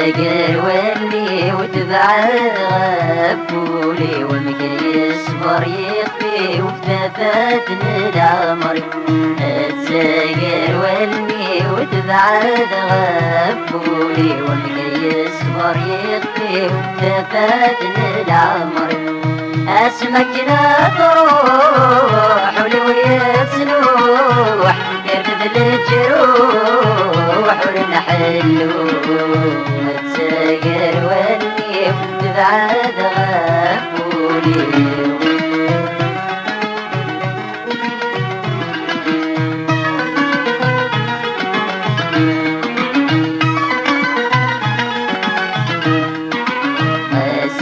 تساقر واللي وتبعد غفولي والمكر يصبر يخفي وفتفتني العمر. تساقر واللي وتبعد غفولي والمكر يصبر يخفي وفتفتني العمر. اسمك لا تروح ولوية سنوح يرتد الجروح ولنحلو. تساقر واللي وتبعد غفولي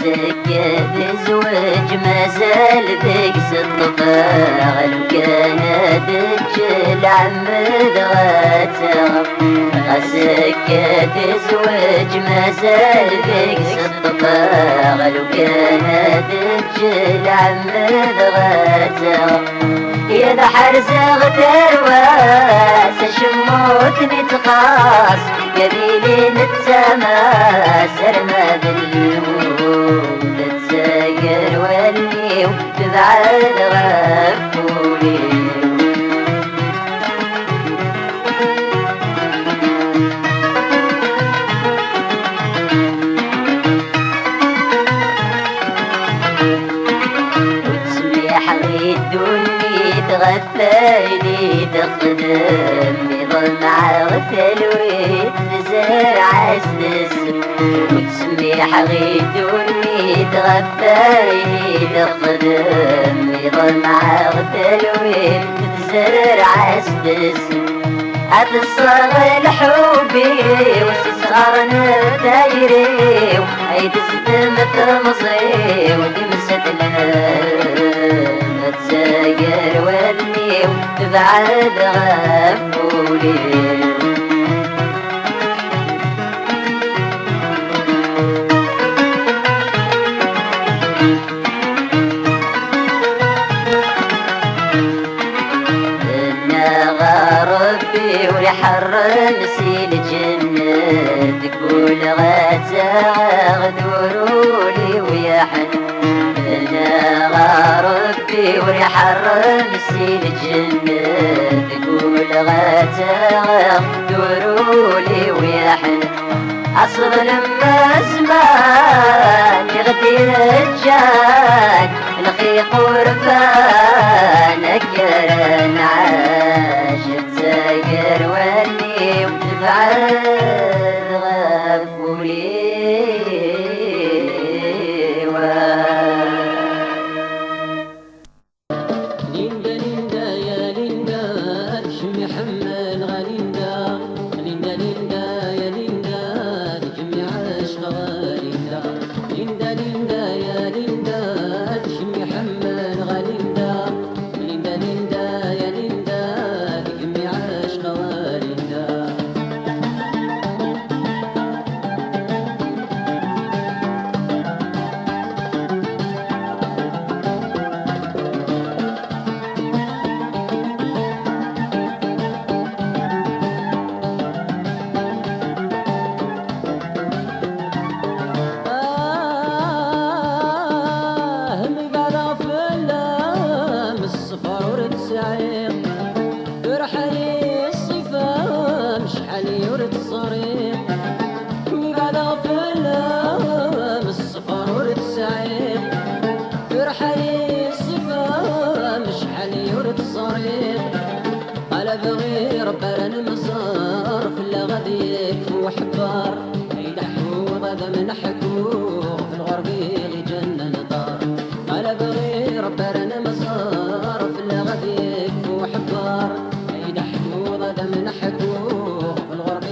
سكة زوج ما زال ذيك الطفاغ لو كانت تجل عم ذغاتها. سكة زوج ما زال ذيك الطفاغ لو كانت تجل عم ذغاتها. يا ذا حرز غدر واس شموتني تقاس يا ذيلي نتماس رماد الموت. تساقر واللي وتبعد غفولي وتسميح غيدوني تغفلني تخدم يظل عغتل ويتزرع السم. وتسميح غيدوني تغفلني تخدم يظل عغتل ويتزرع السم. أتصغر الحبي واستصغر نتايري وأيد ستمت مصري ودمست لنا. تساقر واللي وتبعد غفولي ولحرم سيل الجنة تقول غدورولي ويا حن. انا ربي ولحرم سيل الجنة تقول غدورولي ويا حن. عصر لما زمان يغدي الجان الخيق ورفان كرن عاش. تساقر واللي وتبعد غفولي ليندا ليندا يا ليندا تشمي حمال غاليندا. ليندا ليندا يا ليندا تجمي عاشق غاليندا. ليندا ليندا يا ليندا تشمي حمال غاليندا. ليندا ليندا يا ليندا تجمي عاشق غاليندا. بغير برن مصار في اللغديك وحبار يدحو هذا من حكوه في الغرب لجنن دار. على بغير برن مصار في اللغديك وحبار يدحو هذا من حكوه في الغرب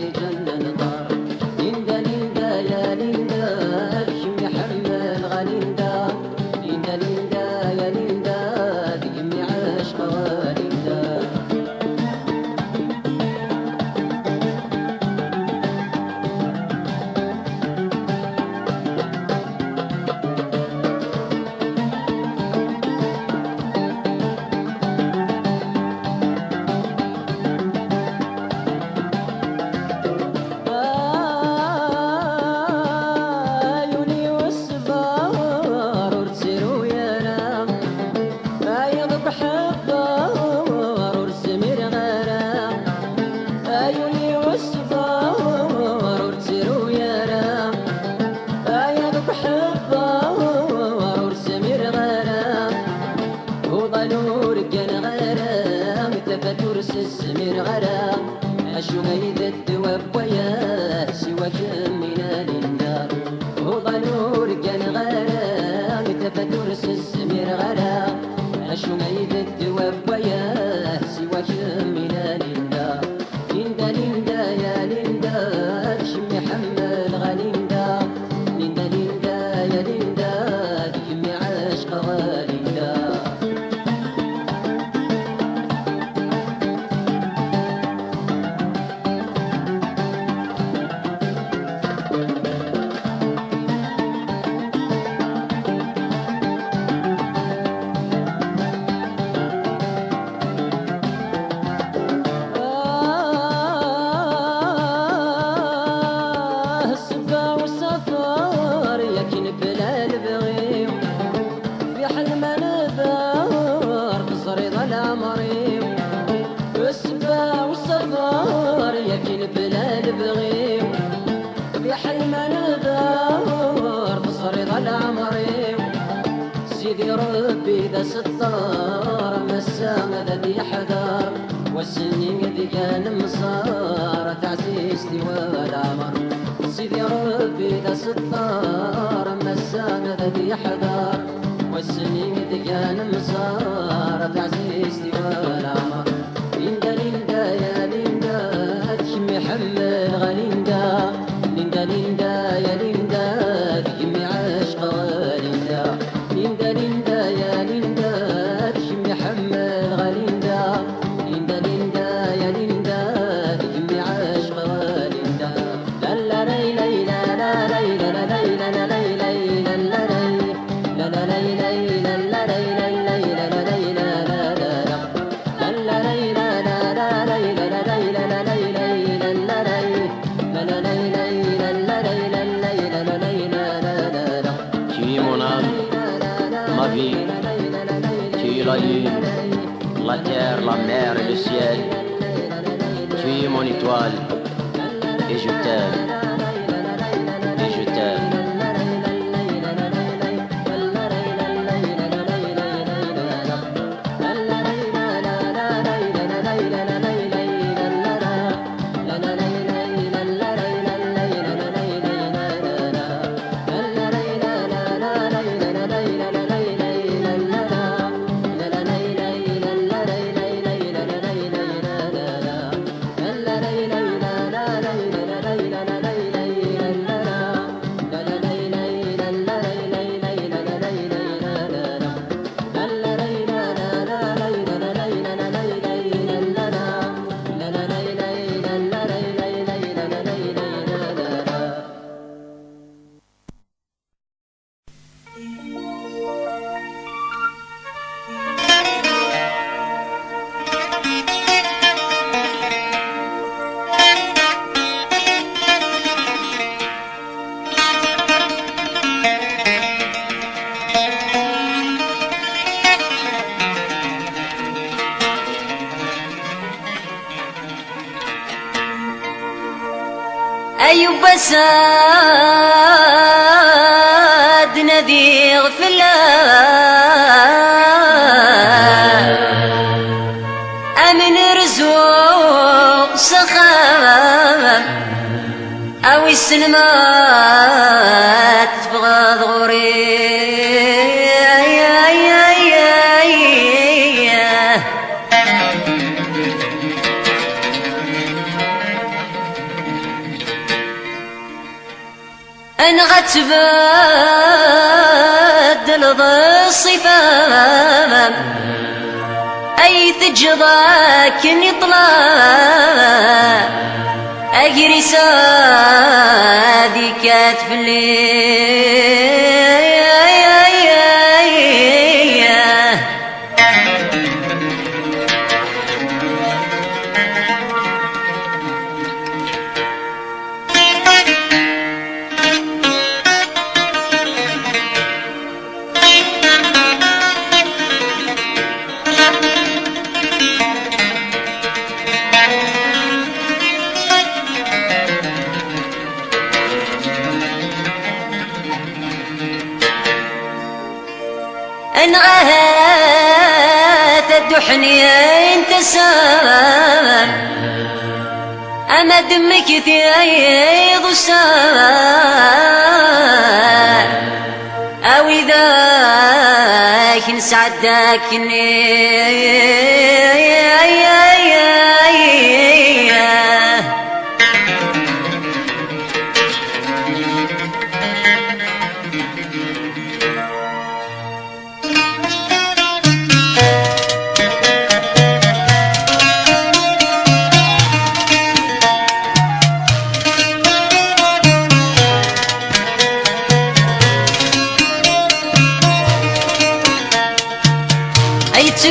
لجنن دار. ليندا ليندا يا ليندا تشمي حمل غاليندا. ليندا ليندا يا ليندا تجمي عاشق غاليندا. عيوني والصفار ورتسيرو يا رام عيالك حبار ورسمير غرام وضلور كان غرام تفتور سسمير غرام عشو غيد الدواب ويا سواك من الندار وضلور كان غرام تفتور سسمير غرام عشو غيد الدواب ويا سواك من الندار ليندا ليندا يا ليندا شمي حمل غليندا ليندا ليندا يا ليندا كمي عاشق غليندا سيدي ربي ذا ستار مسامة ذي حذار والسنين ذي كان مصار تعزيزتي والعمر سيدي ربي ذا ستار مسامة ذي حذار والسنين ذي كان مصار تعزيزتي والعمر ليندا ليندا يا ليندا تشمي حمل غليندا ليندا ليندا يا ليندا تشمي عشق غليندا ليندا ليندا يا ليندا تشمي حمل غليندا ليندا ليندا يا ليندا تشمي عاشق غليندا لا لا لا لا لا لا لا لا لا لا لا لا لا لا لا ma vie, tu es la lune, la terre, la mer et le ciel. Tu es mon étoile et je t'aime, et je t'aime. أيوب ساد نذي غفلان أمن رزوق سخام أو السلمات تبغى ضغوري أن غتبدل ذا الصفام أي تجضاك نطلع أجري سادي كاتفلي روحني انت سام اما دمك تيض سام او ذاك نسعدك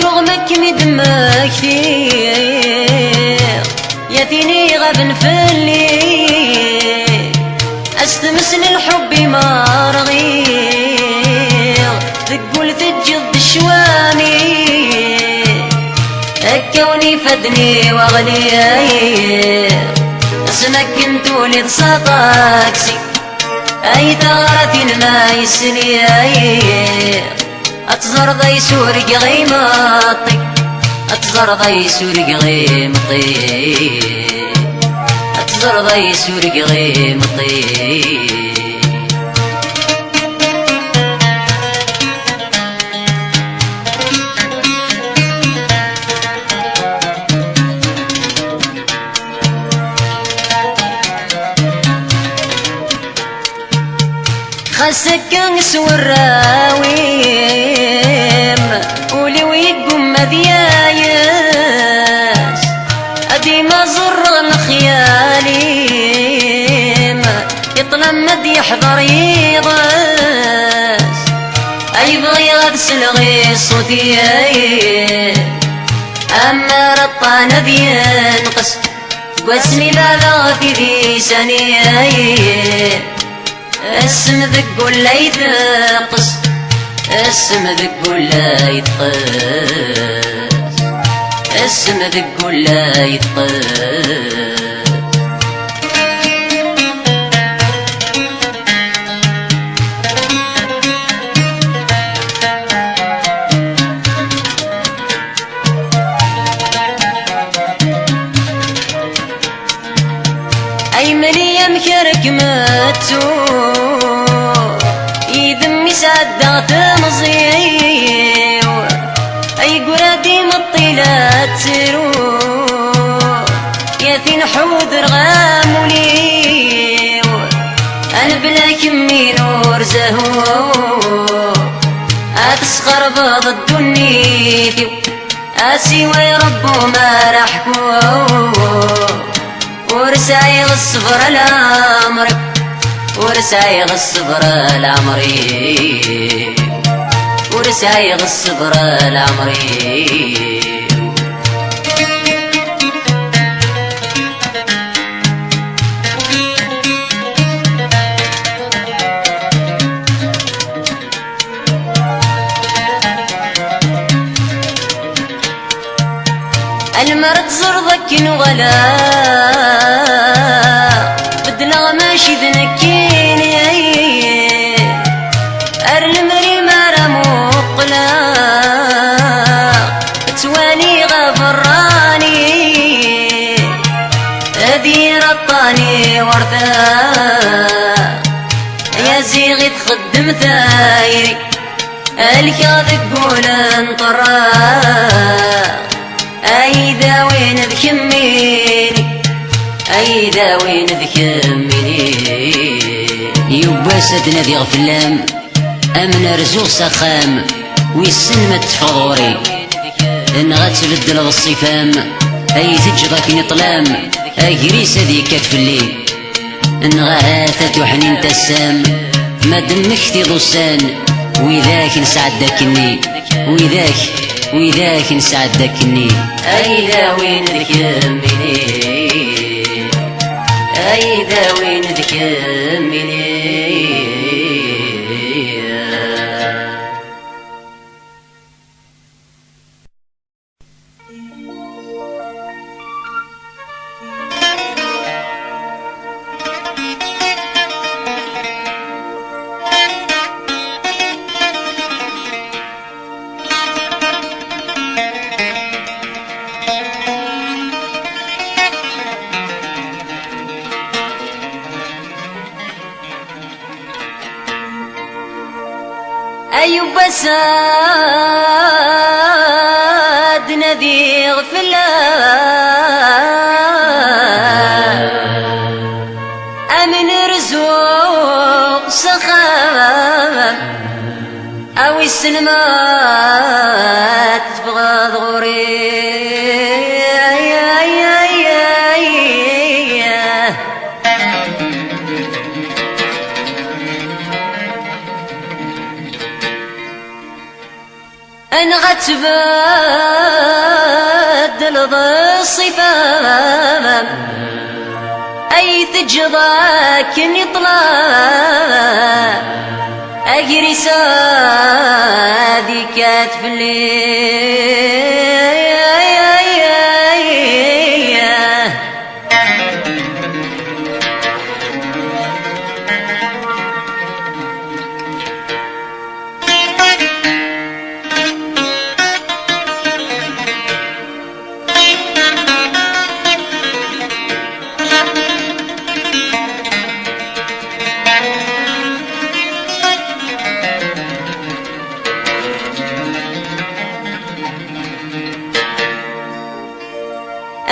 رغمك مدمك كثير يا ثيني غبن في الليل استمسن الحب ما رغير تقول تجد الشوامي الكوني فدني واغلي اسمك كنتو لتصاطاكسي اي ثغرة ما يسني أتزر ذي سورق غيمطي أتزر ذي سورق غيمطي أتزر ذي سورق غيمطي خسك نسور الراويم ولي ويقوم مذيايس أدي ما زر الخياليم يطلمد يحضر يضاس أي بغي غدسل غي صوتي أما رطان بينقص واسمي لا في ذي سني اسم ذق ولا يتقص اسم ذق ولا يتقص اسم ذق ولا يتقص أي ملي مكرك ماتو يذمي سادات مزيو أي قرادي مطيلات سرو يا ثين حوض رغام وليو أنا بلا كمي نور زهو أتسخر بض الدنيا أسيوي ربو ما رحكو ورسايغ الصبر الأمر ورسايغ الصبر العمري ورسايغ الصبر العمري المرض زرضك نغلا بدنا ماشي ذنكيني ارلمري مارا مقلا تواني غفراني ادي رطاني ورثا يا زيغي تخدم ثايري الكاذب قول انطرا أيدا وين ذكميني أيدا وين ذكميني يبا سدنا ذي غفلام أمن رزوق سخام ويسن متفغوري إن غتبدل الصفام أي تجضك نطلام أجريس ذي كتفلي إن غاثت وحنين تسام ما دمك ضسان وذاك نسعدكني وذاك نسعدكني أيدا وين ذكمني أيدا وين ذكمني أيوب ساد نذيغ فلا أمن رزوق سخام أو السلمات تبغى ضغوري أنا غتبدل الصفام أي تجضاك نطلع أجري سادي كاتف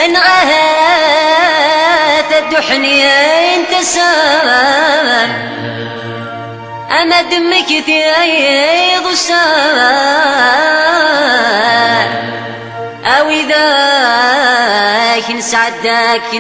انعهت الدحني انت سام اما دمك ثيض سام او اذا نسعدك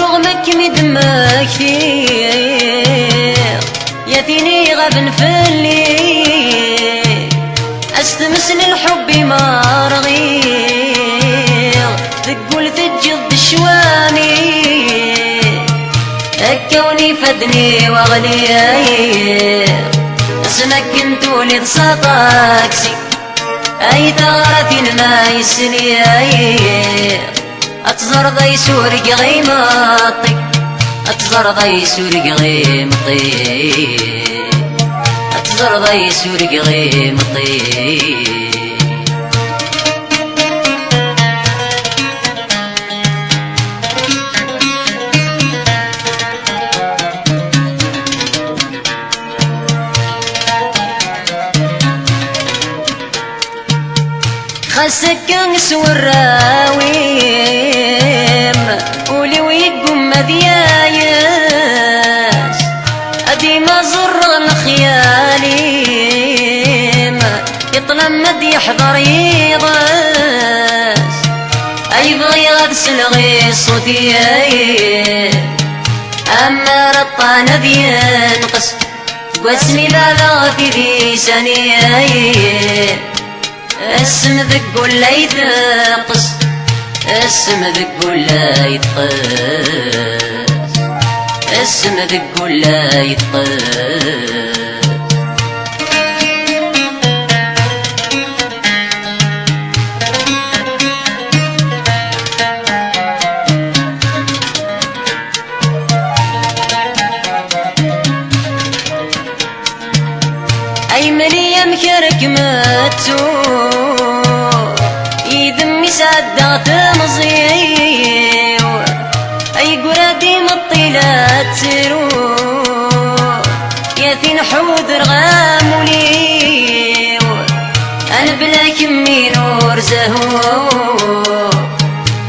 رغمك مدمك كثير ياتيني غبن في الليل استمسن الحب ما رغير تقول تجد الشوامي الكوني فدني واغلي اسمك انت ولد سطاكسي اي ثغرة ما يسني أتزر ضي سورق غيمطي أتزر ضي سورق غيمطي أتزر ضي سورق غيمطي خسك نسور راويم ولي ويقوم مذيايس أدي ما زر الخياليم يطلمد يحضر يضاس أي بغي غدس الغي صوتي أما رطان ذي ينقص واسمي لا في ذي سني اسم ذق ولا يتقص اسم ذق ولا يتقص اسم ذق ولا يتقص اي مليا مكرك ماتو صدقت مصيو اي قرادي مطيلات سرو يا ثين حود رغام وليو انا بلا كمي نور زهو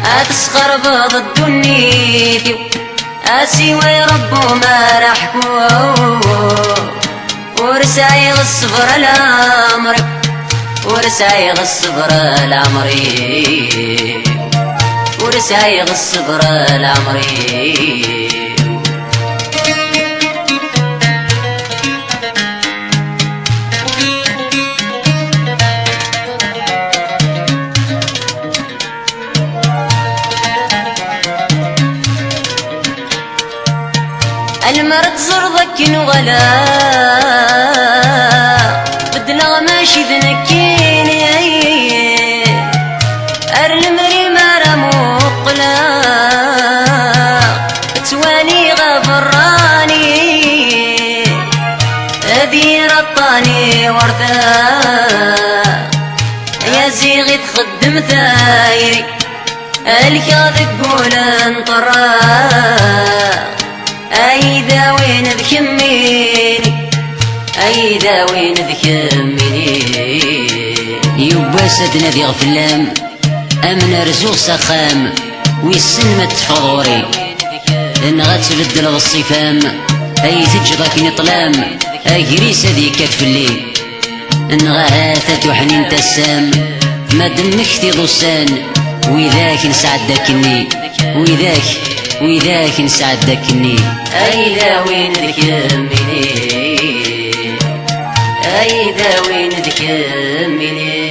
اتسخر بض الدنيا اسيوي ربو ما رحكو ورسايغ الصبر الامر ورسايغ الصبر العمري ورسايغ الصبر العمري المرض زرضك وغلا بدنا واني غفراني أدير الطاني ورثا يا زيغي تخدم ثايري الكاذب قول انطرا أيدا وين ذكميني أيدا وين ذكميني يبا سدنا ذي غفلام أمن رزوق سخام ويسن ما تفضوري إن غتبدل الصفام أي تجضك نطلام أجريس ذي كتفلي إن غاثت وحنين تسام ما دمك تضسان وذاك نسعدكني وذاك نسعدكني أيدا وين ذكميني أيدا وين ذكميني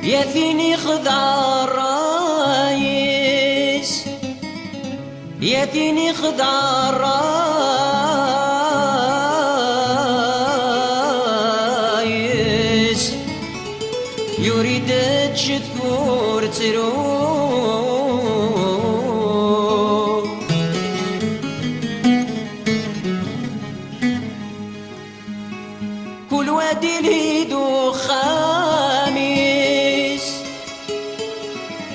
يا فيني خدع الرايس يا فيني خدع الرايس يريد تشذكور تروح كل وادي ليدو خامس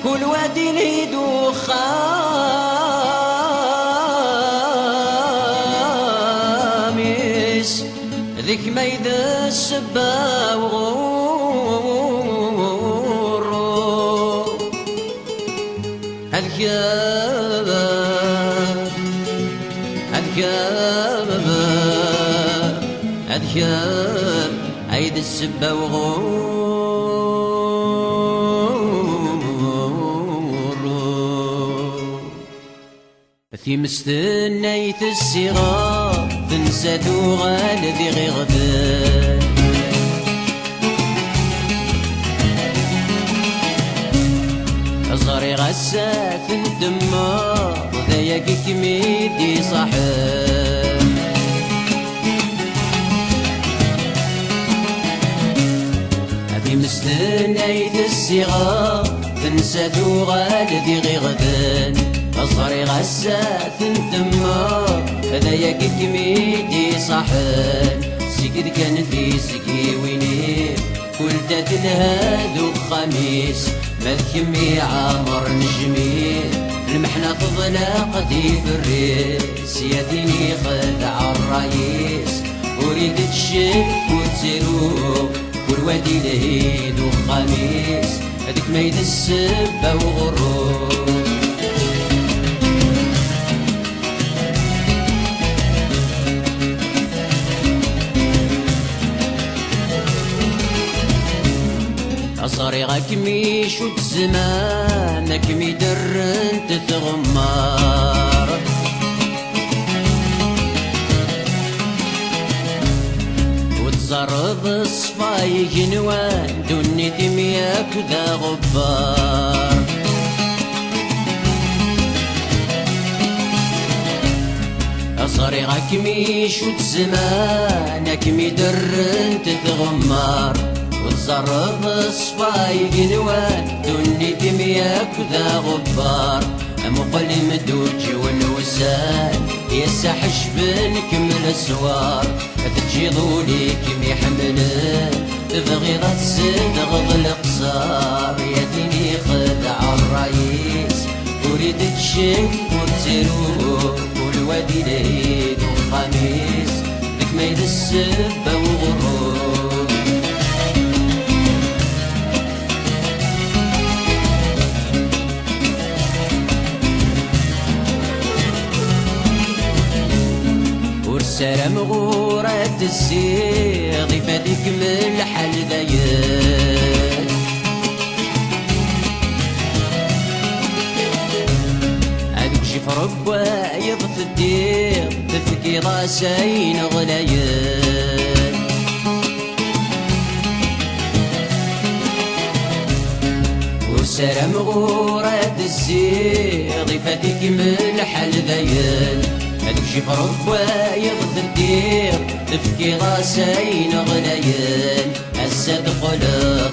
كل وادي ليدو خامس ذيك ما إذا السبا وغورو الكاب عيد السبا وغورو في مستنيت الصغار تنسى تغال ذي غيغبان صاري غسات الدمار ذايق كميدي صاحب في مستنيت الصغار تنسى تغال ذي غيغبان صاري غسات الدمار ذايق كميدي صاحب سكد كان في سكي ويني كل تدلهادو خميس ما ذكمي عمر نجمي المحنة تضلق دي بالريس يا ديني خدع الرئيس وريد تشك وتروح كل وادي لهيد وخميس هذيك ميد السبة وغروب صاري غاكمي شوت زمان كمي درن تتغمر وتزرب الصفاي جنوان دوني دمياك ذا غبار صاري غاكمي شوت زمان كمي درن تتغمر وتزرب صفاي قنوان دوني دمياك ذا غبار مقل مدوجي والوسان يسحش بنكمل السوار تجي ضولي كم يحملن تبغي غتسد غض القصار يا ديني خدع الرئيس وريد تشك وتروح كل وادي ليد وخميس ذيك ميد السبة وغروب ورسالة مغورة السيغ فاديك من الحل داير هادوك جيب فربا يضف الدير تفكي راسين غلايين وسرى مغورة الزير ضيفتك ملح الذيل هذوك شي فربا يضف الدير تفكي راسين غلايين هسا دخل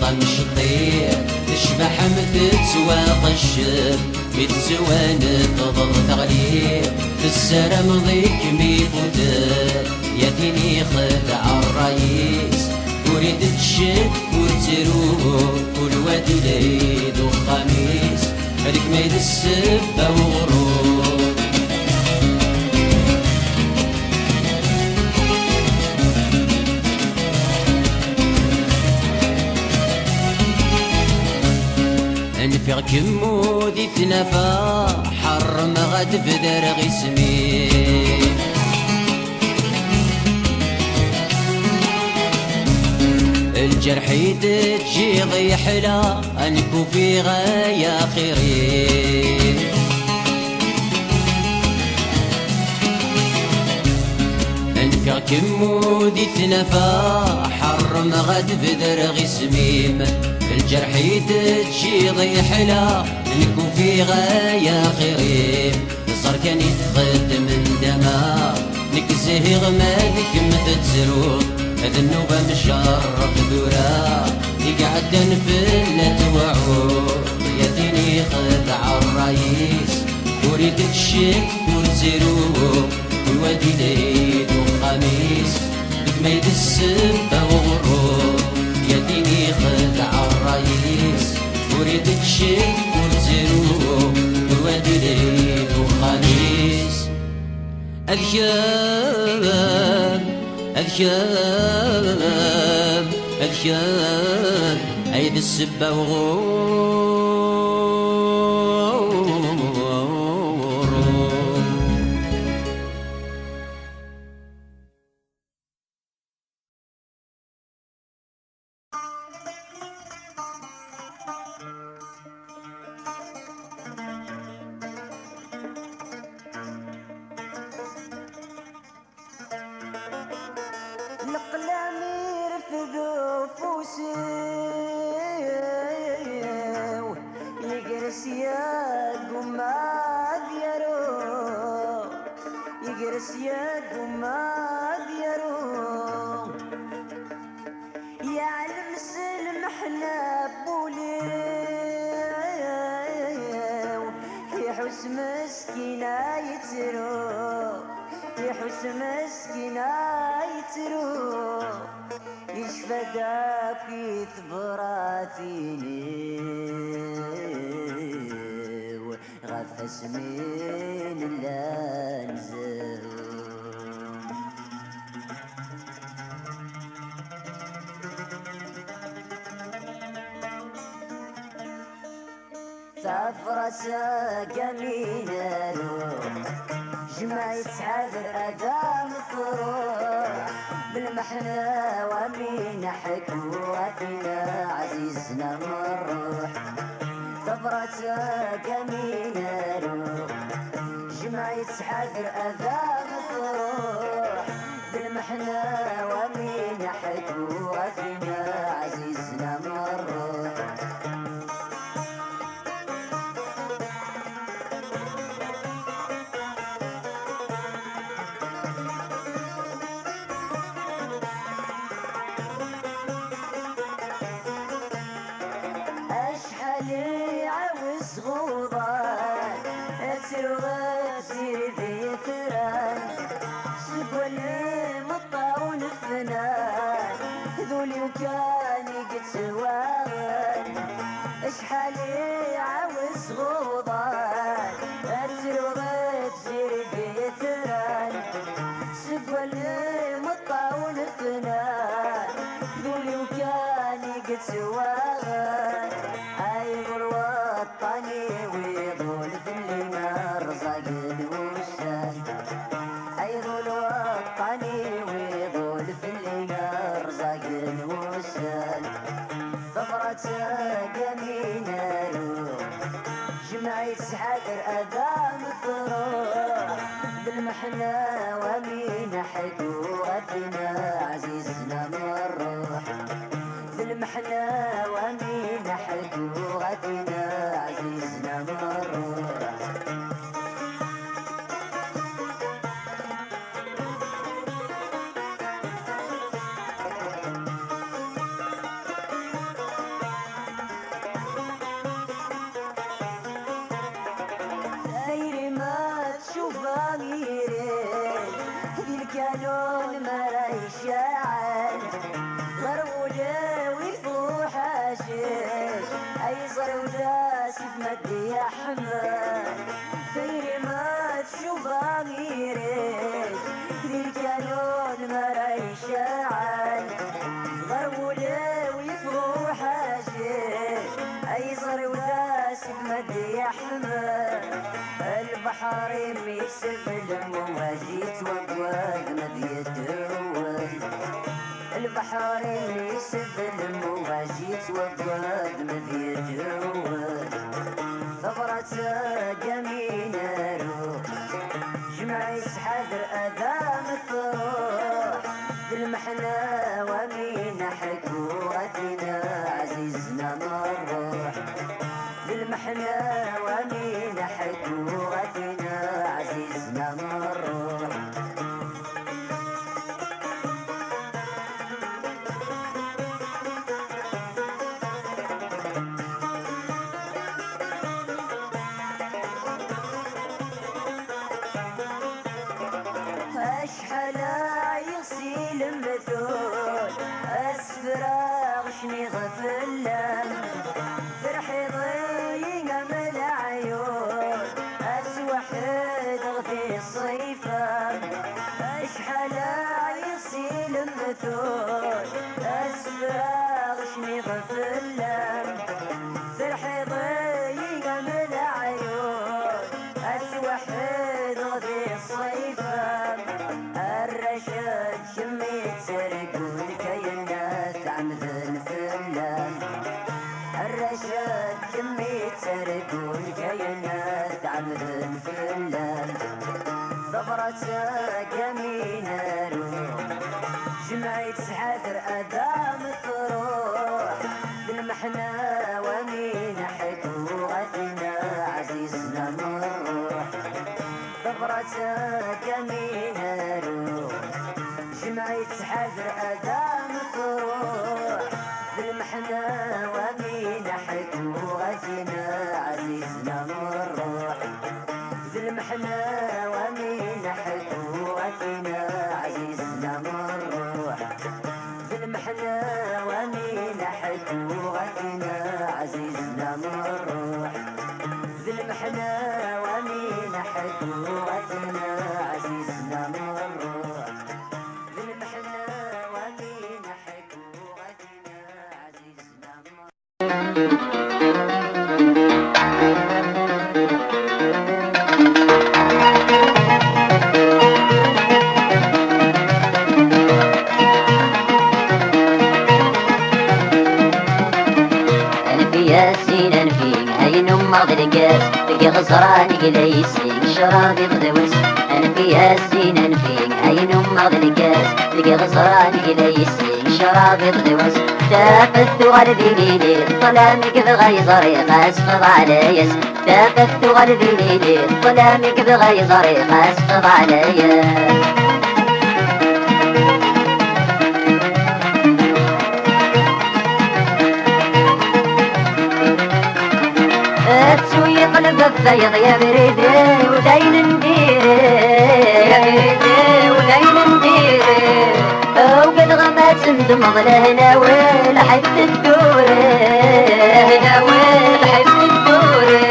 ضمش الطير تشبح متتسواق الشر متسوان تضل تغلير في السرم ضيك ميفوتر يا ديني خدع الرئيس وريد تشد وتروح والواد العيد وخميس هذيك ميد السبة وغرور انفق كمودي تنفى حرم غد بدر غسمي الجرح يتجي ضيحلا انكو في غاية خيرين انفق كمودي تنفى حرم غد بدر غسميم الجرح يتجي ضيحلا نكون في غاية خيرين صار كان يتغد من دما نكزه غمالك متتزروق هذا النوبة مشرق دورا يقعد نفلت وعود يا ديني خدع الرئيس وريد تشك وتزروق والوادي العيد وخميس بكميد السبة وغروب يا ديني خدع الرئيس وريد تشك وتزروق والوادي العيد وخميس أذكار أذكار أذكار عيد السبة وغور مسكينة يتروح يشفى دافي ثبراتيني غفس من اللانزل سافرة ساقمينة جمعي تحذر أدام الطروح بالمحنة ومين حكواتنا عزيزنا مروح ثبرة قمينا روح جمعي تحذر أدام الطروح بالمحنة ومين حكواتنا عزيزنا مروح ذولي وكان بالمحنة ومين حكوتنا عزيزنا نروح بالمحنة ومين حكوتنا عزيزنا نروح الكانون ما يشعل ضروري ويفوح عشيش اي زروجة سيف مدي يا حمد خير ما تشوف غيرك الكانون ما يشعل ضروري ويفوح عشيش اي زروجة سيف مدي يا حمد البحر يسب المواجيت وقواد ما بيتروج البحر يسب المواجيت وقواد ما بيتروج ثغرة جميلة روح جمعي حذر أدام الطروح بالمحنة ومين حكوتنا عزيزنا نروح بالمحنة ومين حكوتنا عزيزنا نروح أشحال يغسل مثول أسفراغ شني غفلان فرحي ضيق من العيون أسوحد غفي الصيفان أشحال يغسل مثول أسفراغ شني غفلان فرحي ضيق من العيون أسوحد غفي الصيفان الرشاد شميت سرقون كينات عمد الفلان الرشاد شميت سرقون كينات عمد الفلان ثغرة جميلة روح جمعيت حذر أدام الطروح بالمحنة ومين حكوتنا عزيزنا نروح ثغرة جميلة روح جمعيت حذر أدام الطروح بالمحنة ومين حكوتنا عزيزنا نروح بالمحنة ومين حكوتنا عزيزنا نروح بالمحنة ومين حكوتنا عزيزنا نروح بالمحنة ومين حكوتنا عزيزنا نروح بالمحنة ومين حكوتنا عزيزنا نروح ياسين انفيك هاي نمض القاس بقي غصران قليسيك شرابي غدوس انا في ياسين انفيك هاي نمض القاس بقي غصران قليسيك شرابي غدوس تافت غلبي ليلي ظلامك بغيظري اسقط عليا تافت غلبي ليلي ظلامك بغيظري اسقط عليا تسوي قلب الفيض يا بريدي وداين نديري يا بريدي وداين نديري وقد غمات تندمض لهنا ولا حتى الدوري هنا ولا حتى الدوري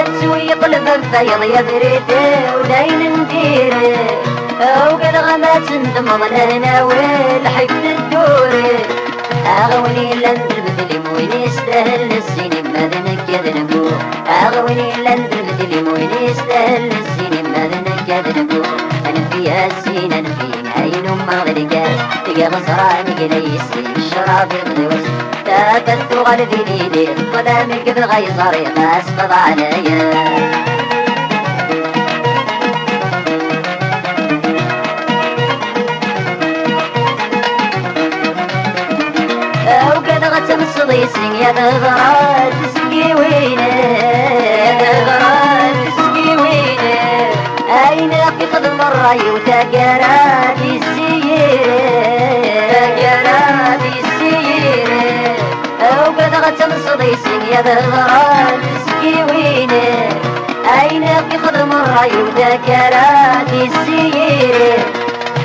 تسوي قلب الفيض يا بريدي وداين نديري وقد غمات تندمض لهنا ولا حتى الدوري أغوني لندربت وين يستاهل السنين ماذا نكاد نقول أغوني لندربت وين يستاهل السنين ماذا نكاد نقول أنا في ياسين أنا في عين مغرقات تلقى غصراني قليسي الشراب يغدوس تافت غلبي ليلي ظلامك بغيظري اسقط عليا يا تغرات تسقي وينه تغرات تسقي وينه أينك يخدم الرأي وتقرات السيرة تقرات السيرة وقد غتم صديسك يا تغرات تسقي وينه أينك يخدم الرأي وتقرات السيرة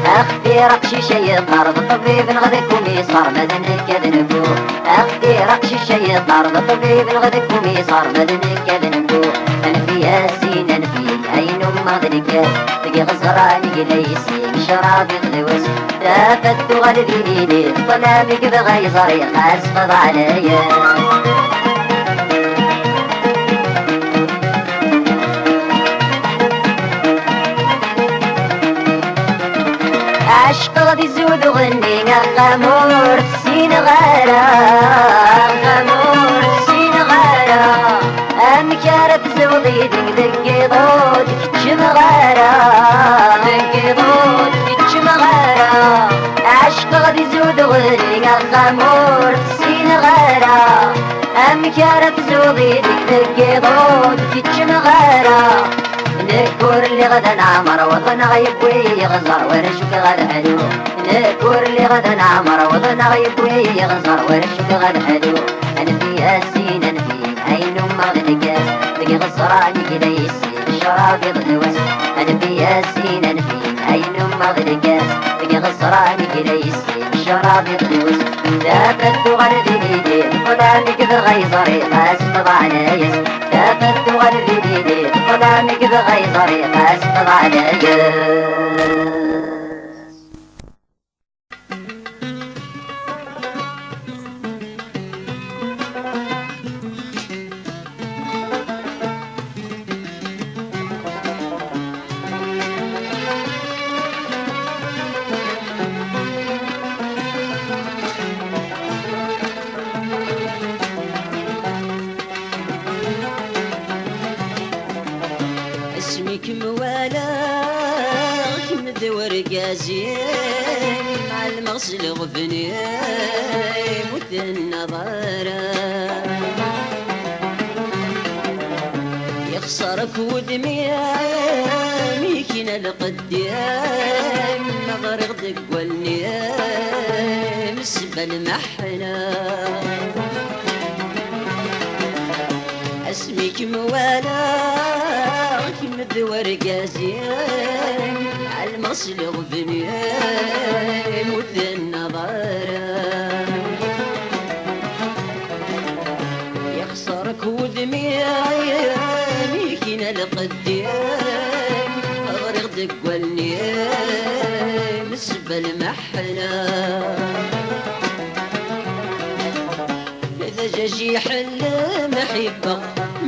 أختي رقشي شي طرد طبيب غدكم يصار مدنك يذنبو أختي رقشي شي طرد طبيب غدكم يصار مدنك يذنبو أنا في ياسين أنا في عين مغدنك تقي غزراني ليسين شراب يغلوس تافت غلبي ليلي طلابك بغيظري أسفض عليا عشق غدي زود غني غمور سين غارة غمور سين غارة أمكارة زودي دق ضودك تشم غارة دق ضودك تشم غارة عشق غدي زود غني غمور سين غارة أمكارة زودي دق ضودك تشم غارة نكور اللي غدا نعمر وطن غيب ويغزر ورشك غدا حلو نكور اللي غدا نعمر وطن غيب ويغزر ورشك غدا حلو أنا في ياسين أنا في عين مغدك تقي غزراني كده يسين الشراب يضلوس أنا في ياسين أنا في عين مغدك تقي غزراني كده يسين الشراب يضلوس دافت غلبي بيدي طلامك بغيظري أسفض عليا دافت غلبي بيدي طلامك بغيظري أسفض عليا اسمك موالاه مدور قازين مع المغسل غفني موت النظارة يخسرك ودمي ميكين القدام مغرق دق والنيام مسبى المحنة اسمك موالاه مدور قازين عالمصل غبنيان موت النظارة يخسرك ودمياي ميكين القدام أغرق دق والنيام مسبى المحنة إذا جاجي حل محبة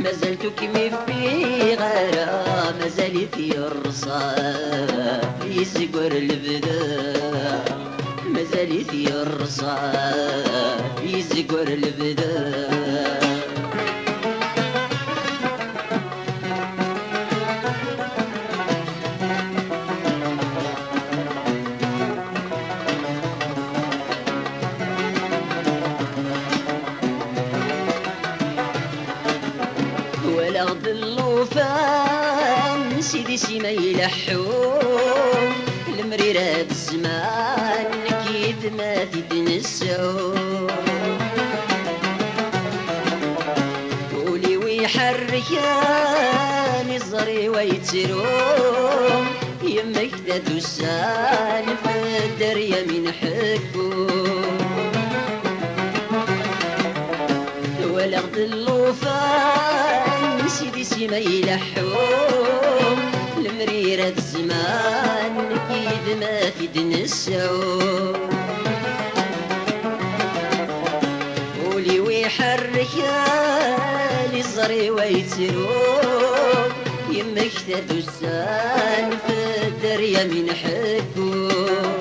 ما زلتك في غارة ما زالت يرصى في سقر البدا ما زالت يرصى في سقر البدا ولغد اللوفان سيدي سيما يلحون المريرة بالزمان كيد ما تتنسون قولي ويحركان الزري ويتسرون يمك تدوسان في الدريا من حكون ولغد اللوفان سيدي سيما يلحون المريرة الزمان كيد ما تتنسون قولي ويحرك يا الزري ويتسرون يمك تدوسان في الدريا من حكون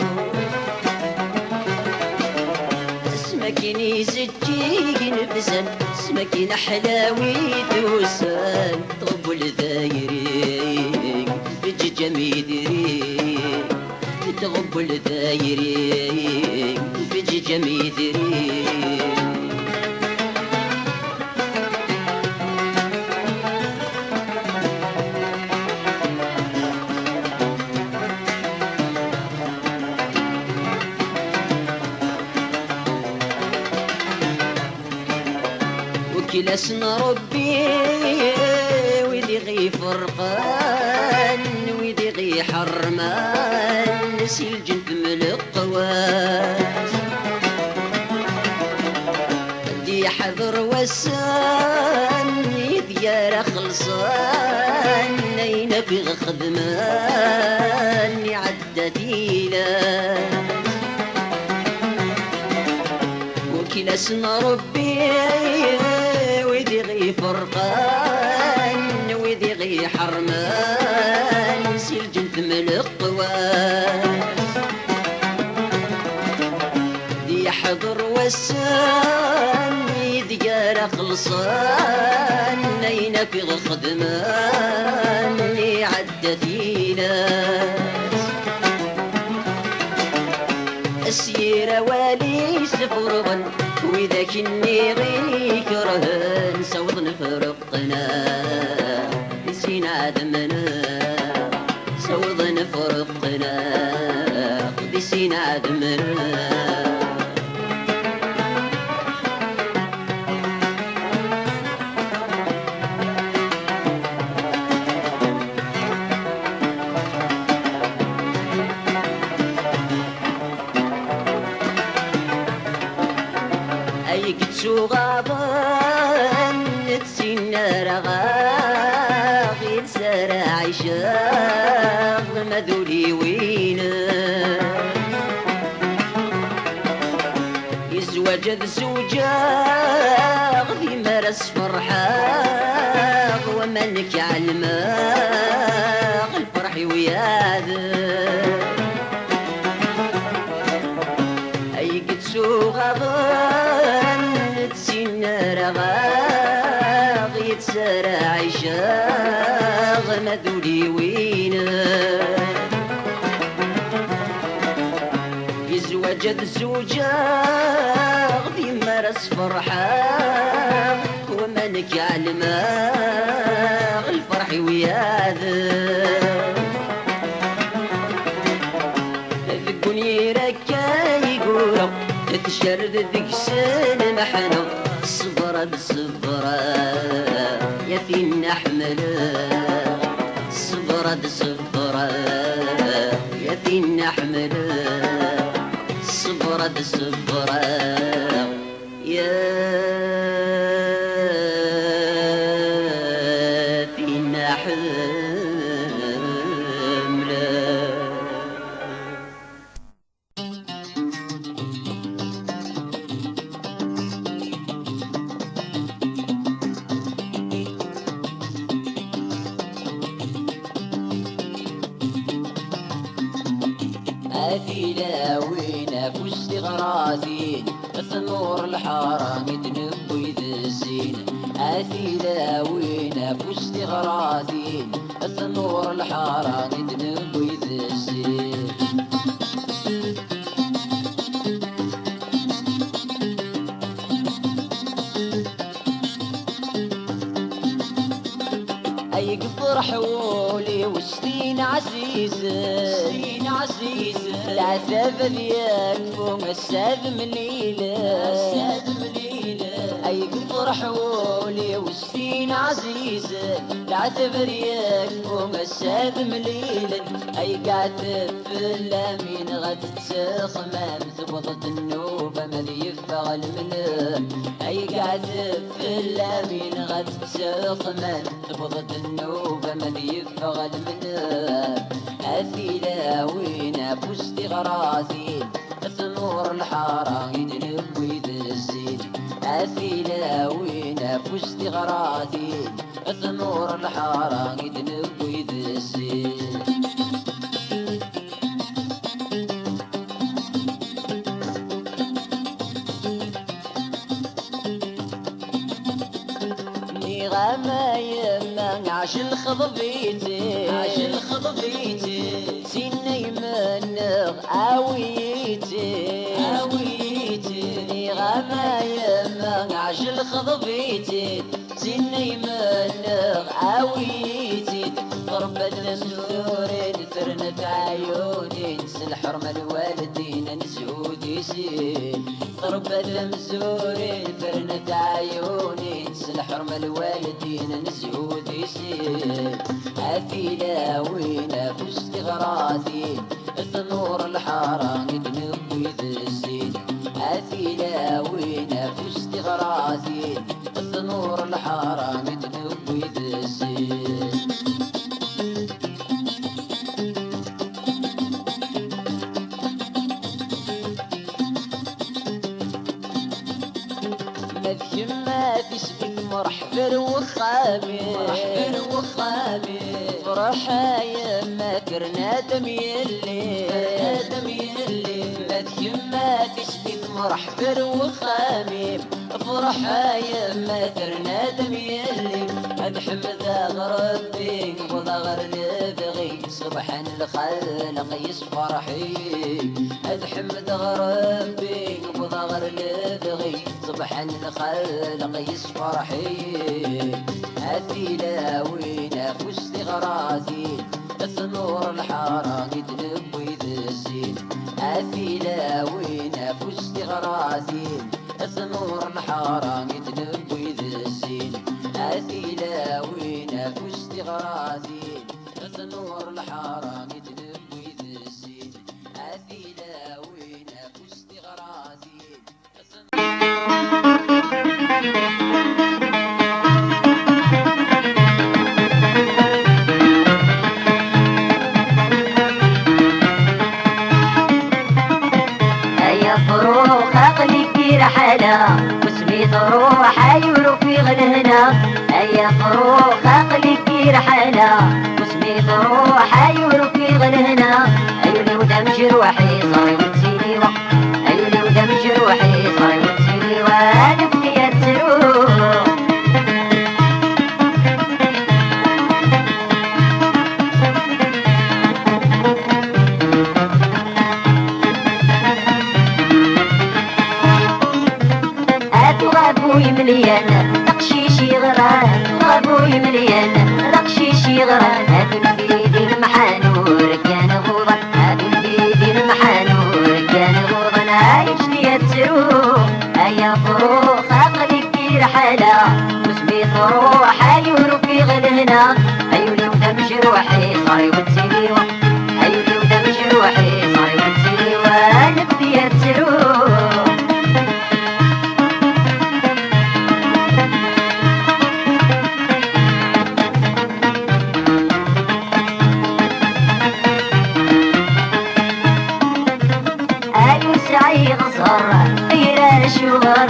اسمكني زكيك نفسن اسمكن حلاوي دوسان طب الذايرين بج جميدرين تغب الذايرين بج جميدرين وكل اسم ربي ويدي غي فرقان ويدي غي حرمان نسي الجند من القواس دي حذر وسان ديار خلصان نينا في خدمان عدتي لا وكل اسم ربي ويدي غي فرقان ويدي غي حرمان نسي الجند من القواس دي حضر وسان ديار خلصان نينا في خدمان عدتي ناس السيرة والي سفرغن وإذا كني غي كرهن سوض نفرقنا نسينا عدمنا سوض نفرقنا نسينا عدمنا غابان نتسينا رغاغي سارع عشاق مذولي وينا يزواج الزوجاغ في مرس فرحاغ ومنك علماغ الفرح وياذا أي قد غابان رغاغ يتسارع عشاغ مذولي وينا يزواج الزوجاغ في مرس فرحاغ ومنك علماغ الفرح وياذا ذقوني ركاي يقولوا تشرد ذيك سنة محنا صبرة بصبرة يا فين نحمل صبرة بصبرة يا فين نحمل صبرة بصبرة يا فين نحمل الثمور الحرام يدنب ويذسين أثيلا وين فشت غراثين الثمور الحرام يدنب ويذسين أي فرح ولي وسطين عزيزة سين عزيزة العذاب ذيك فوق الساد مليلة الساد مليلة أي فرح ولي وسطين عزيزة العذاب ذيك فوق الساد مليلة أي قاعد في اللامين غد تسخمام ثبطت النوبة مذي يفغ المنام أي قاعد في اللامين غد تسخمام ثبطت النوبة مذي يفغ المنام أثيلا وين فزت غراثين الثمور الحارة يدنب ويذسين أثيلا وين فزت غراثين الثمور الحارة يدنب ويذسين نغمة يمن عش الخضبيتي عش الخضبيتي سيني منغ عويتي عويتي نغمة يمن عش الخضبيتي سيني منغ عويتي ضربت السور ثرنا فرنة عيوني نسى الحرمة الوالدين نزود يسير ضربة المزورين فرنة عيوني نسى الحرمة الوالدين نزود يسير عافينا وينا فزت غراثي النور الحرام يدنب الزين عافينا وينا فزت غراثي النور الحرام يدنب الزين ما تسبك مرحبا وخامي مرحبا وخامي فرحة يا ما كرنا دميلي ما تسبك مرحبا وخامي فرحة يا ما كرنا دميلي الحمد ربي وضغر لبغي سبحان الخالق يسفرحي الحمد ربي وضغر لبغي سبحان الخالق يسفرحي أثيلا وينا فزت غراتي النور الحرام يدنب ويدسين أثيلا وينا فزت غراتي النور الحرام يدنب ويدسين أثيلا وينا فزت غراتي النور الحرام يدنب ويدسين أثيلا وينا فزت غراتي رحلة واسمي تروح أيورو في غلهنا أي فروخ أقلك رحلة واسمي تروح أيورو في غلهنا أيولي ودم جروحي صار وتسيلي وقت أيولي ودم جروحي صار وتسيلي وقت يا تروح غابوي مليان تقشيشي غران غابوي مليان تقشيشي غران هادو البيدي المحانور كان غوضا هادو البيدي المحانور كان غوضا عايش لي تروح هيا فروخ عقلك رحلة واسمي تروح أيورو في غلهنا أيولي ودم جروحي صاري وتسيلي أيولي ودم جروحي صاري وتسيلي ونبدي تروح شغر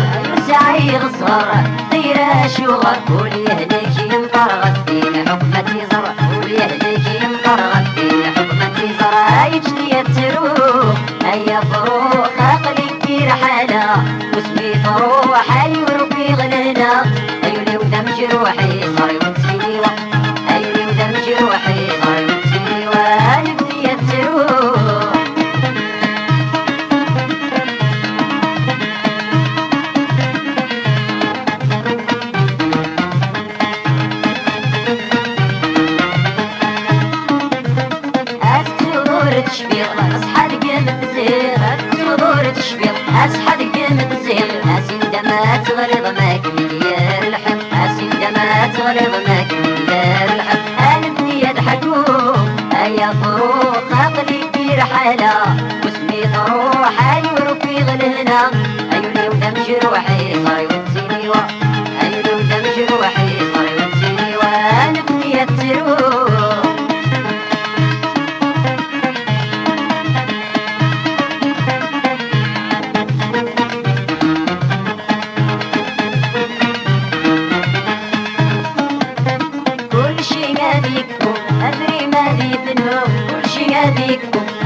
سعي غصر طيرة شغر قولي يهديك ينطرغت دين حكمتي زرع قولي يهديك ينطرغت دين حكمتي زرع يجلي تروح هيا فروخ عقلك رحلة واسمي تروح أيورو في غلنا أيولي ودم جروحي صار وتسيلي أيولي ودم جروحي صار وتسيلي ونبدي تروح تشبيغ أصحى قيمة زيغ صدور تشبيغ أصحى قيمة زيغ أسين دمات غلظ ماك مليار الحب أسين دمات غلظ ماك مليار الحب أنا بدي يضحكوا أيا فروخ عقلي رحلة واسمي تروح أيورو في غلهنا أيولي ودم جروحي صاري وتسيلي أيولي ودم جروحي صاري وتسيلي وأنا بدي تروح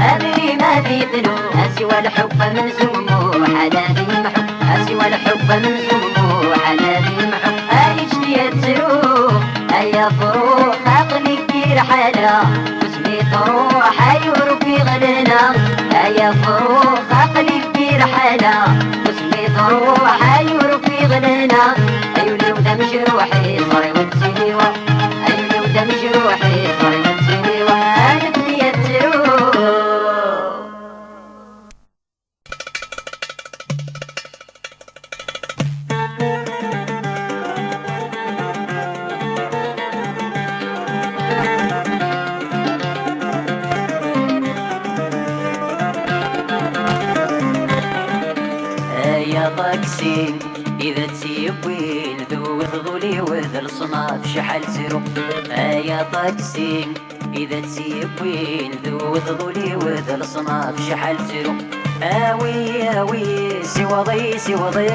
أدري ما في ذنوب أسوى الحب من سموح حلالي محب أسوى الحب من سموح حلالي محب أيجلي تروح أيا فروخ عقلك رحلة واسمي تروح أيورو في غلنا أيا فروخ عقلك رحلة واسمي تروح أيورو في غلنا أيولي ودم جروحي صار وتسيلي أيولي ودم جروحي صار وتسيلي ونبدي تروح طاكسي إذا تسيبوين ذو ذولي وذا الصناف شحال زيرو. يا طاكسي إذا تسيبوين ذو ذولي وذا الصناف شحال زيرو. آوي آوي سواضي سواضي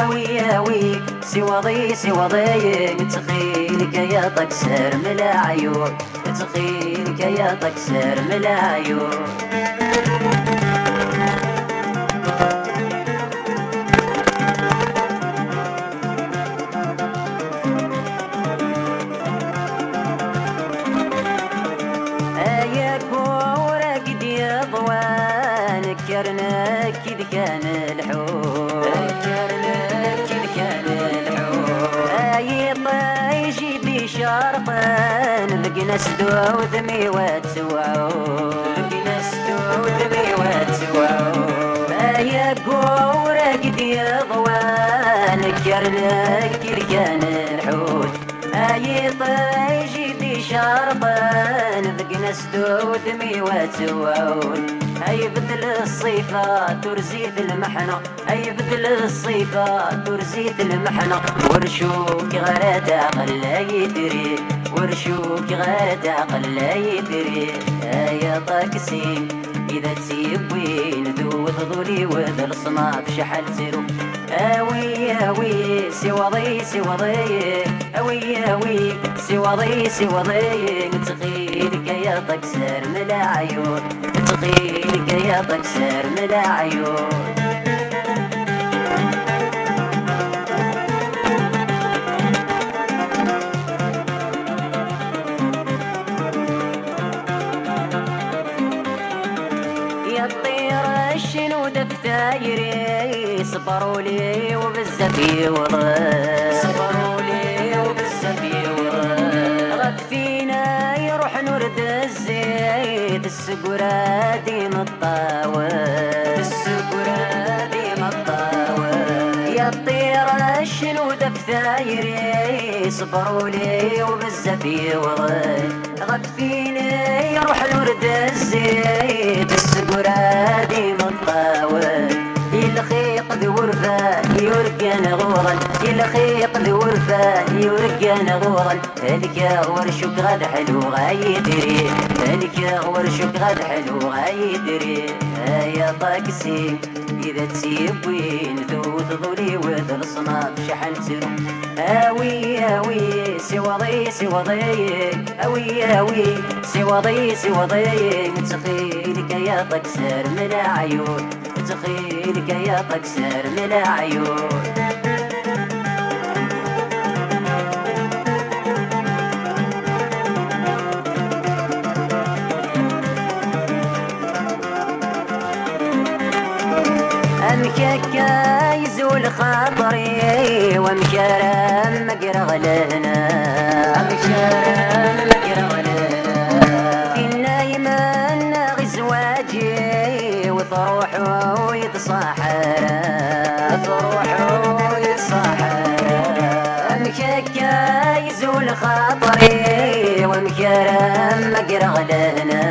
آوي آوي سواضي سواضي تخيلك يا طكسر ملا عيون تخيلك يا طكسر ملا عيون. ذكرنا كذ كان الحوت ذكرنا كذ كان الحوت اي طايجي بي شرطان لقنا سدو ذمي واتسوعو لقنا سدو ذمي واتسوعو يا قورة قد يضوان ذكرنا كذ كان الحوت اي طايجي بي شرطان لقنا سدو ذمي واتسوعون. أي بدل الصيفات ورزيت المحنة أي بدل الصيفات ورزيت المحنة ورشوك غير عقل لا يدري ورشوك غير عقل لا يدري. يا طاكسي إذا تسيبوين ذو ذولي وذا الصناف شحال زيرو. آوي آوي سواضي سواضي آوي آوي سواضي سواضي تخيلك يا طكسر ملا عيون تخيلك يا طكسر ملا عيون. يا الطير الشنو دفتايري صبروا لي وبزاف يوضل صبروا لي وبزاف يوضل غد فينا يروح نورد الزيت السقورة ديما الطاول السقورة ديما الطاول. يا الطير الشنو دفتايري صبروا لي وبزاف يوضل غد فينا يروح نورد الزيت السقورة ديما الطاول. يلخيق ذو ورفان يرقان غورا يلخيق ذو ورفان يرقان غورا. هلك ورشوك غاد حلو غايدري هلك ورشوك غاد حلو غايدري. يا طاكسي إذا تسيبوين ذو ذولي وذا الصناف شحال زيرو. آوي آوي سواضي سواضي آوي آوي سواضي سواضي تخيلك يا طكسر ملا عيون تخيلك يا طكسر ملا عيون. أمكاكا يزول خاطري ومكرم مقرغ لنا مكرم مقرغ لنا. في النايمان غزواجي وطروحه يتصاحر طروحه يتصاحر. أمكاكا يزول خاطري ومكرم مقرغ لنا.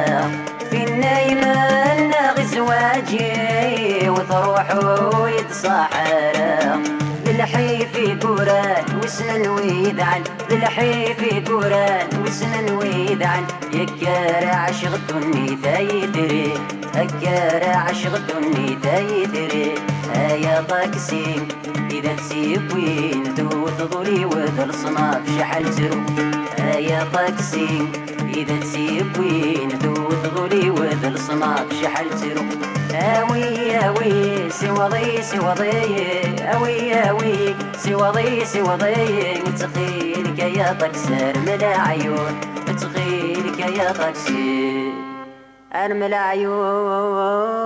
في النايمان غزواجي وطروحه يتصاحر. للحي في قران وسنن ويدعن للحي في قران وسنن ويدعن. يكار عشق الدني تايدري يكار عشق الدني تايدري. يا طاكسي إذا تسيبوين ذو ذولي وذا الصناف شحال زيرو. يا طاكسي إذا تسيبوين ذو ذولي وذا الصناف شحال زيرو. آوي آوي سواضي سواضي آوي آوي سواضي سواضي تخيلك يا طكسر ملا عيون تخيلك يا طكسر ملا عيون.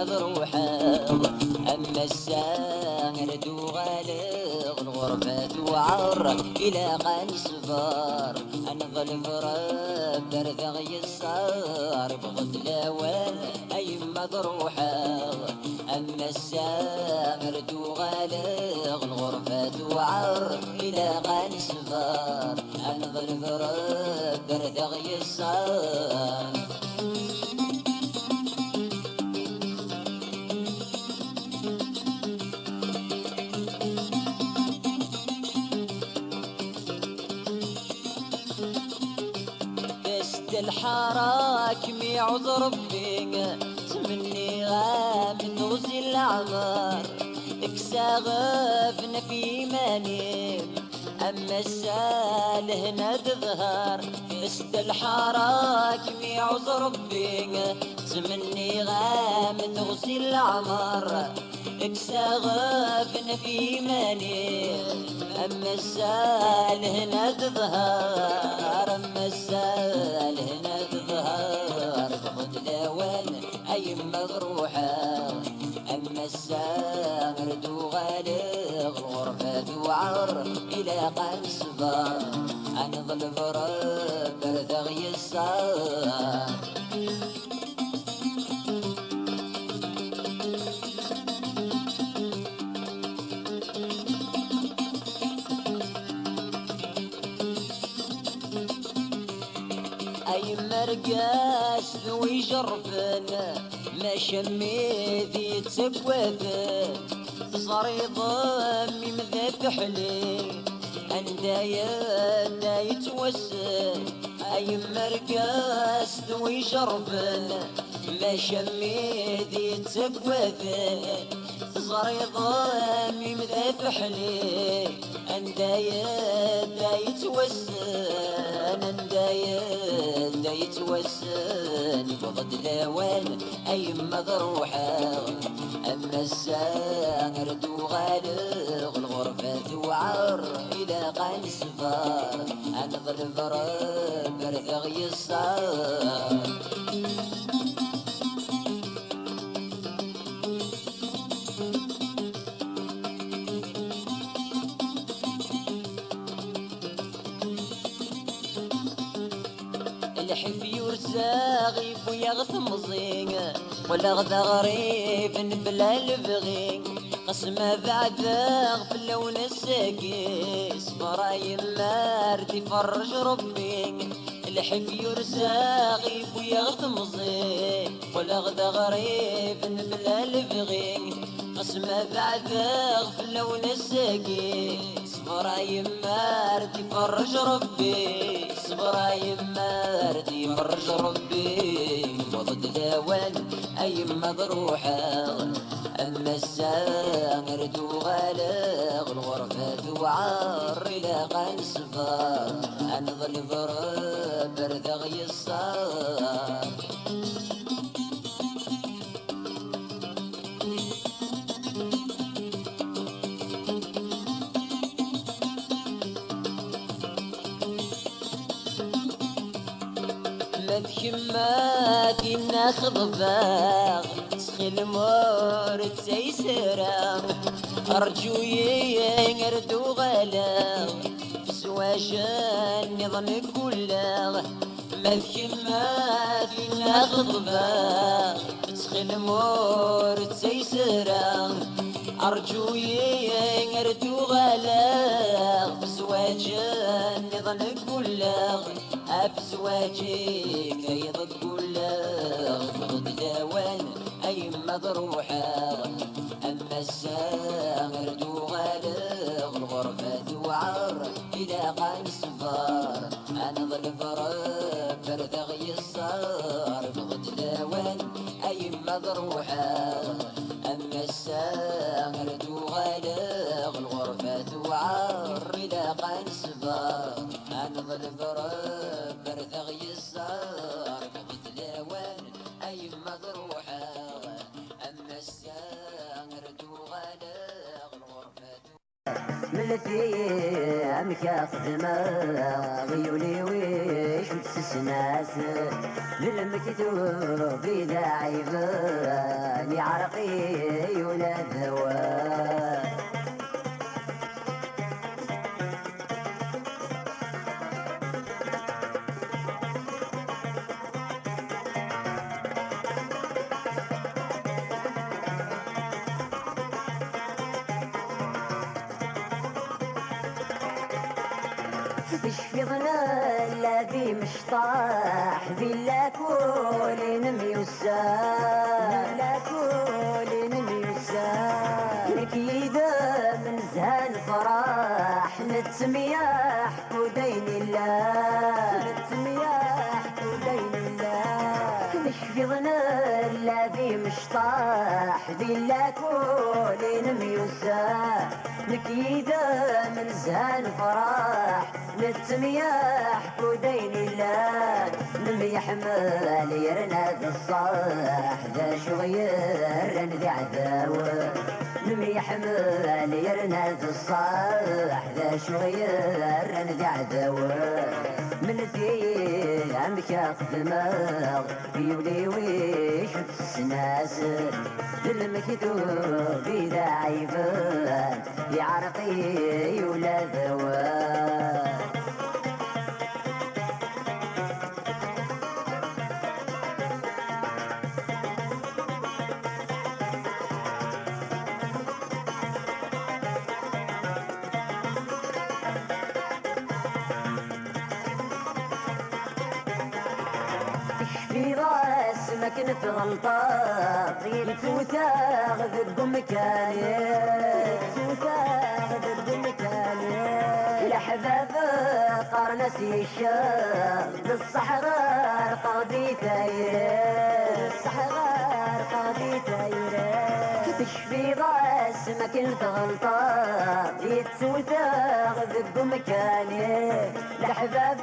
مضروحة أما الساهر دوغالغ الغربة وعر إلى قاني صفار أنظل فراب برثغ يسار بغض الأوان أي مضروحة أما الساهر دوغالغ الغربة وعر إلى قاني صفار أنظل فراب برثغ يسار الحراك مي عذر بيك تمني غامث وزي العمر اكساغفنا في ايماني اما السال هنا تظهر فست الحراك مي عذر بيك تمني غامث وزي العمر اكساغفنا في ايماني اما السال هنا تظهر اما السال هنا تظهر بخد الاوان اي مضروحه اما السامر دوغالغ الغرفه وعر الى قان صفار انظل فراب برثغ يسار أي مرقاس ذوي جرفن ما شميت يتسقوثن تصري ضمي مذبح لي أندايا دا يتوسن أي مرقاس ذوي جرفن ما شميت يتسقوثن تصري ضمي مذبح لي أندايا دا يتوسن أندايا دا يتوسن بغض الأوان أي مضروحة أما الساهر دوغالغ الغرفة وعر إلى قان صفار أنظل فراب برثغ يسار الحفي ورزاغي بويا غثم زين ولا غدا غريب بلا البغي قسم بعداغ في اللون الساقي صبراي ماردي فرج ربي الحفي ورزاغي بويا غثم زين ولا غدا غريب بلا البغي قسم بعداغ في اللون الساقي صبراي ماردي فرج ربي صبراي ماردي فرج ربي وضد الاوان اي مضروحه اما الساهر دوغالغ الغرفه وعار الى قان صفار انظل فراب برثغ يسار مذكماتي ناخذ فاغ سخيل مورد سيسرا أرجو ينردو غلا في سواشان نظن كله مذكماتي ناخذ فاغ سخيل مورد سيسرا أرجو ينردو غلا في سواشان نظن كله أبزواجي كيض القلاغ بغض الأوان أي مضروحة أما الساهر دوغالغ الغرفة وعر إلى قان صفار أنظل فراب برثغ يسار بغض الأوان أي مضروحة أما الساهر دوغالغ الغرفة وعر إلى قان صفار أنظل فراب برثغ يسار بغض الأوان أي مضروحة أما الساهر دوغالغ الغرفة ملتي امك خدمة غيولي ويش وتسناس للمكتوب اذا عيباني عرقي ولا ذواب تشفي ظلال الذي مشطاح بلا كولين ميوسان بلا كولين ميوسان نكيدة من زهان فرح نتسمياح ودين الله نتسمياح ودين الله نشفي ظلال الذي مشطاح بلا كولين ميوسان نكيدة من زهان فرح نتمياح ودين الله نمي حمال يرنا ذا الصاح ذا شغير ذي عذاوة نمي حمال يرنا ذا الصاح ذا شغير ذي عذاوة من ذي عمك أخدماغ يولي ويش تسناس للمكتوب إذا عيبان يعرقي ولا ذواب في راس ما كنت غلطة يتوتاغ ضد مكاني يتوتاغ ضد مكاني الأحباب قرنسي الشام بالصحراء قاضي ثايرة بالصحراء قاضي ثايرة تشفي راس ما كنت غلطة يتوتاغ ضد مكاني الأحباب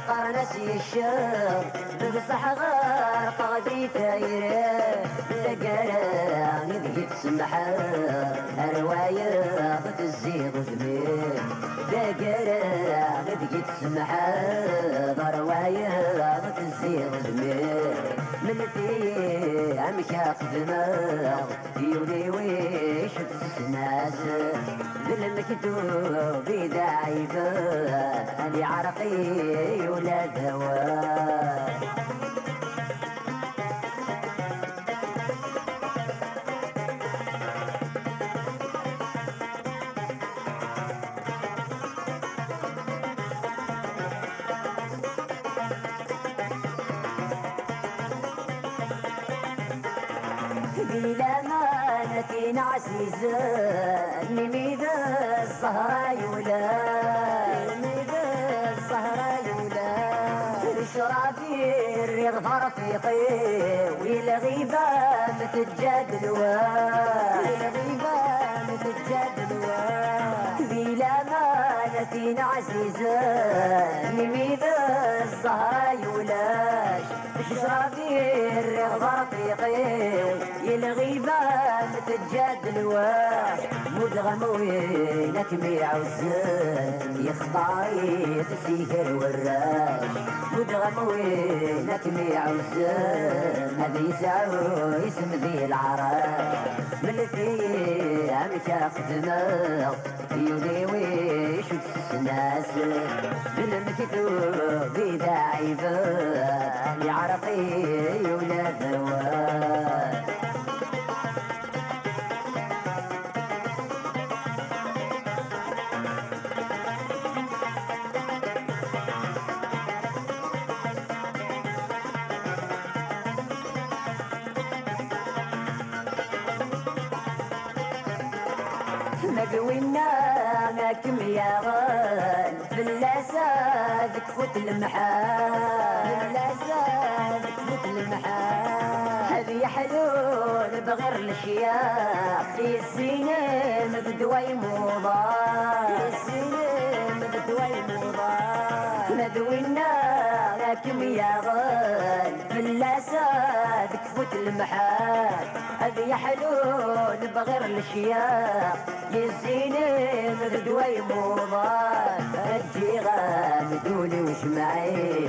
قرنسي الشام بالصحراء قاضي ثايرة لقرا نبغي تسمح رواية تزيغ ذمير لقرا نبغي تسمح رواية تزيغ ذمير من في عمك خدمة يولي ويش تسناس للمكتوب إذا عيبان أني عرقي ولا ذواب بلا مانة عزيزة نميذا الزهرة يولا نميذا الزهرة يولا شرابي الرغب رفيقي والغيبة متجادلوا والغيبة متجادلوا بلا مانة عزيزة نميذا الزهرة يولاش شرابي الرغب رفيقي الغيبة متجادلوا مدغموينك ميعوزن يخضعي تسيكر والراش مدغموينك ميعوزن هذا يسعو يسم ذي العراش من في عمك خدمة يولي ويش وتسناس بالمكتوب إذا عيبان يعرقي ولا ذواب مقوينا ماكم يا غال فلاسة فوت المحال فلاسة فوت المحال هذي حلول بغير الشياخ في السنين بدوي موضة في السنين بدوي موضة مقوينا ماكم يا غال فلاسة فوت المحال هذه حلول بغير الاشياء يزين مردوي موضات تجي غامدوني وش معي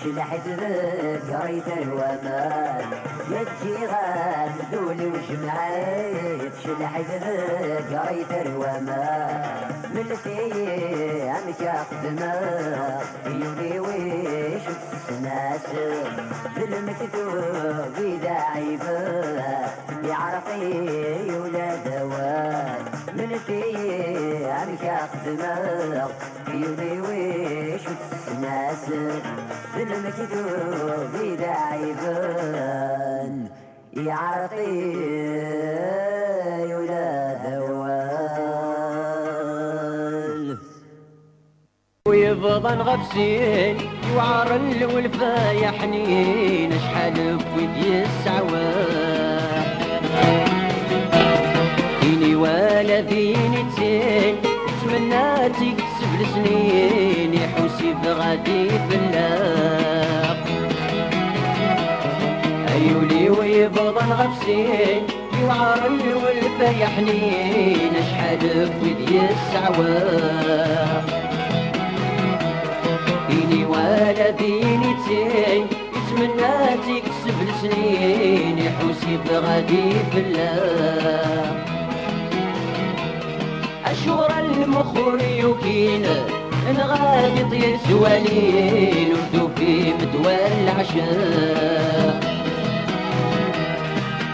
شلحت ذكريت الومان يجي غامدوني وش معي شلحت ذكريت الومان ملتي عمك اخدمه يوني ويش تسناسب بالمكتوب داعيبه يعرفي ولا دوان من في عنك اخدمه يوني ويش تسناسب بالمكتوب داعيبان يعرفي ولا دوان ويفضل غفسين يوعر الولفة يا حنين اشحال بويدي السعوان إني ولا ذيني تين تمنى تكسب السنين يحوسي بغادي بالله أيولي ويفضل غفسين يوعر الولفة يا حنين اشحال بويدي السعوان إني ولا ديني تين يتمنى تكسب السنين يحوسي بغادي بالله أشهر المخور يوكين نغادي طير سوالين وردو في مدوى العشاء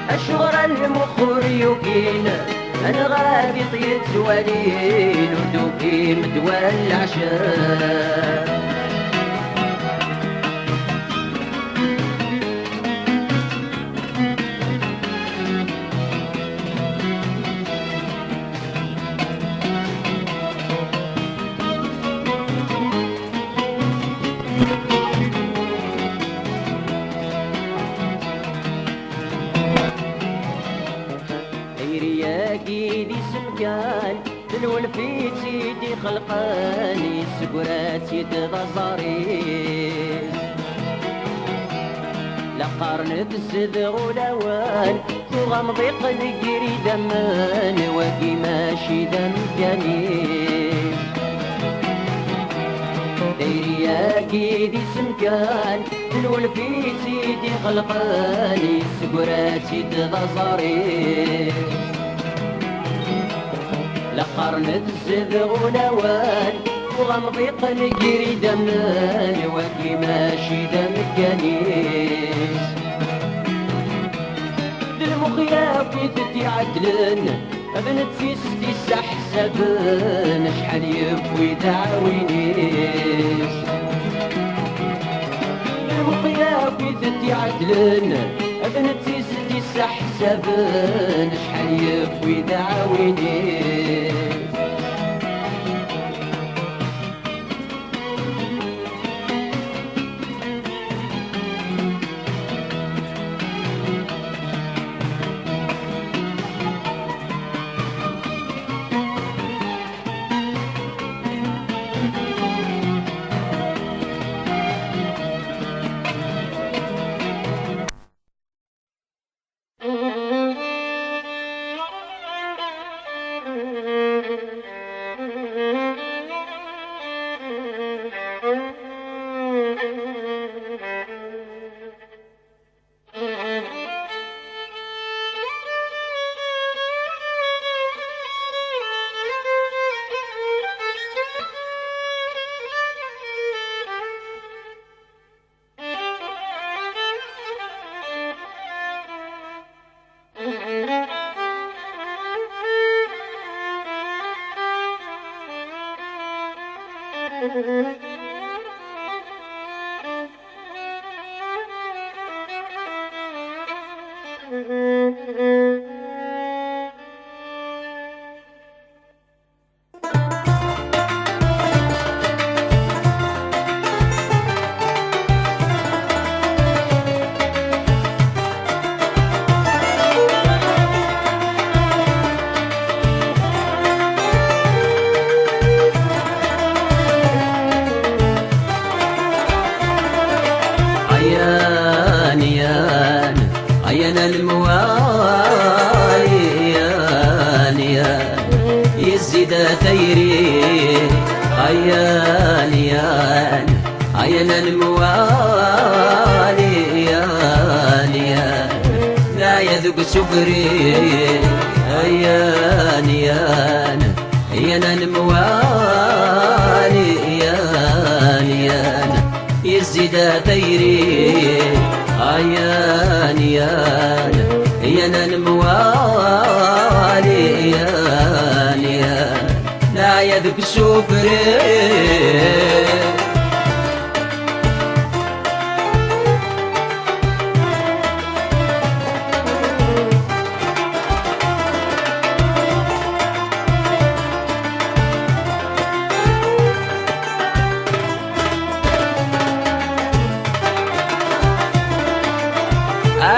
أشهر المخور يوكين نغادي طير سوالين وردو في مدوى العشاء الولفيت سيدي خلقاني سكرات يدغى الضريس لا قارن بالصدغ ولاوان وغمضي قلقري دمان واقي ماشي دم كنيس دايري يا كيدي سمكان الولفيت سيدي خلقاني سكرات يدغى الضريس لقرن الزذغ ونوان وغمضي قلقري دمان واقي ماشي دم كنيس بالمخياف يدي عدلن بنت سيستي سحسبن شحال يبوي دعوينيس بالمخياف يدي عدلن بنت سيستي سحسبن شحال يبوي دعوينيس انا الموالي يا يزيد تيري يا انا الموالي يا لا يذوق سكري يا انا الموالي يا يزيد تيري يا انا الموالي يا لا يذوق سكري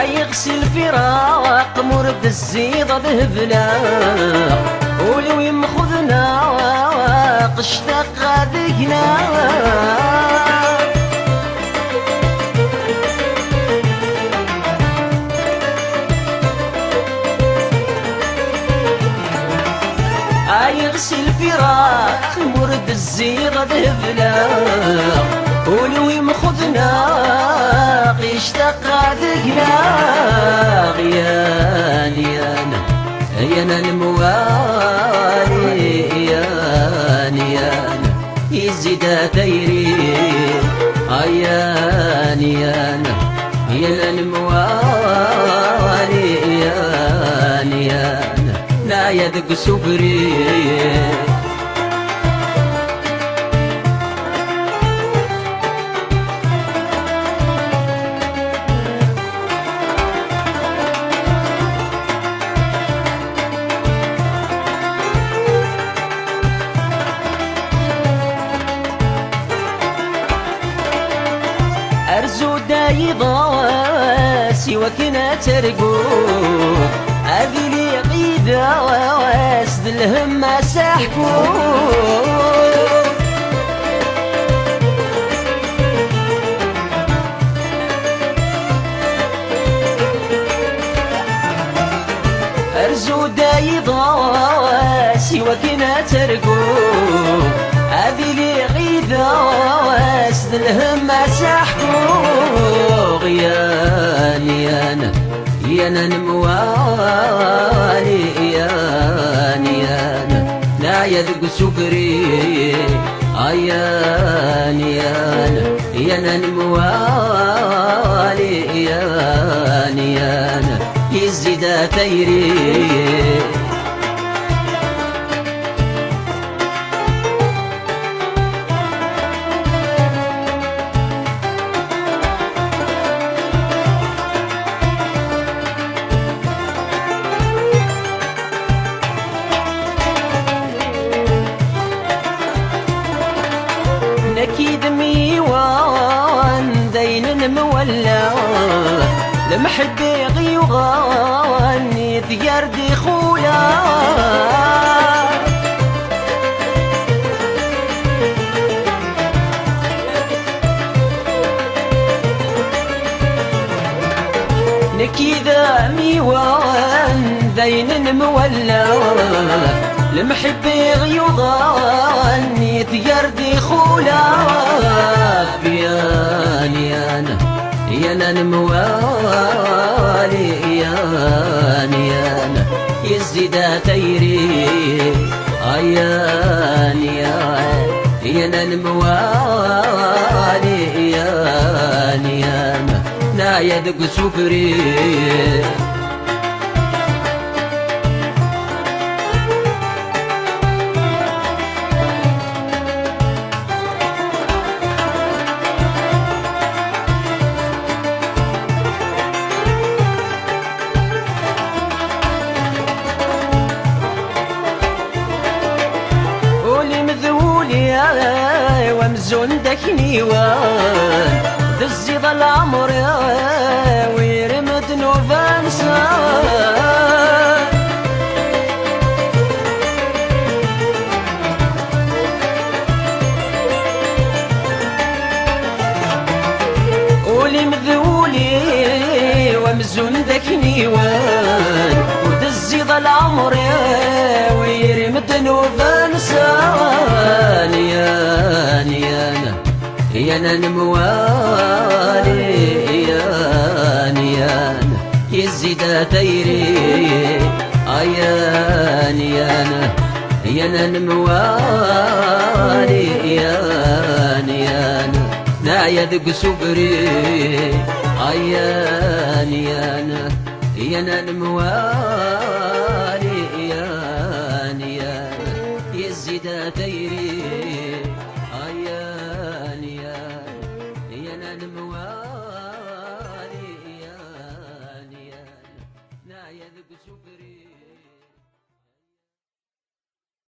يغسل فراق مرد الزيضة ذهبنا ولو يمخذنا قشتاق غادقنا يغسل فراق مرد الزيضة ذهبنا ولو يمخذنا قشتاق غادقنا يا انا الموالي يا يزيد تيري يا انا الموالي يا لا يذق سكري أرزو دايضا سواكنا ترقو هذي لي قيدة واسد الهم ساحكو أرزو دايضا سواكنا ترقو هذي لي غيدة واسد الهم ساحكو يا انا الموالي يا لا يذوق سكري يا انا الموالي يا يزيد تيري أكيد ميوان دين مولى لمحبي غيوغان يثير دخولا نكيذا ميوان دين مولى لمحبي غيوضان يثير دخولا يا انا الموالي يا انا يزيد تيري يا انا الموالي يا انا لا يذق سكري ومزون دكني وان دزيض العمر ويرمد نوفانسا قولي مذولي ومزون دكني ديوان ودزي العمر ويرمد نوبان سان يانا نموالي يانا يزيد تيري يانا نموالي يانا نايا دق سبري يانا نموالي يانا يزيد تيري يانا نموالي يانا نايا دق سبري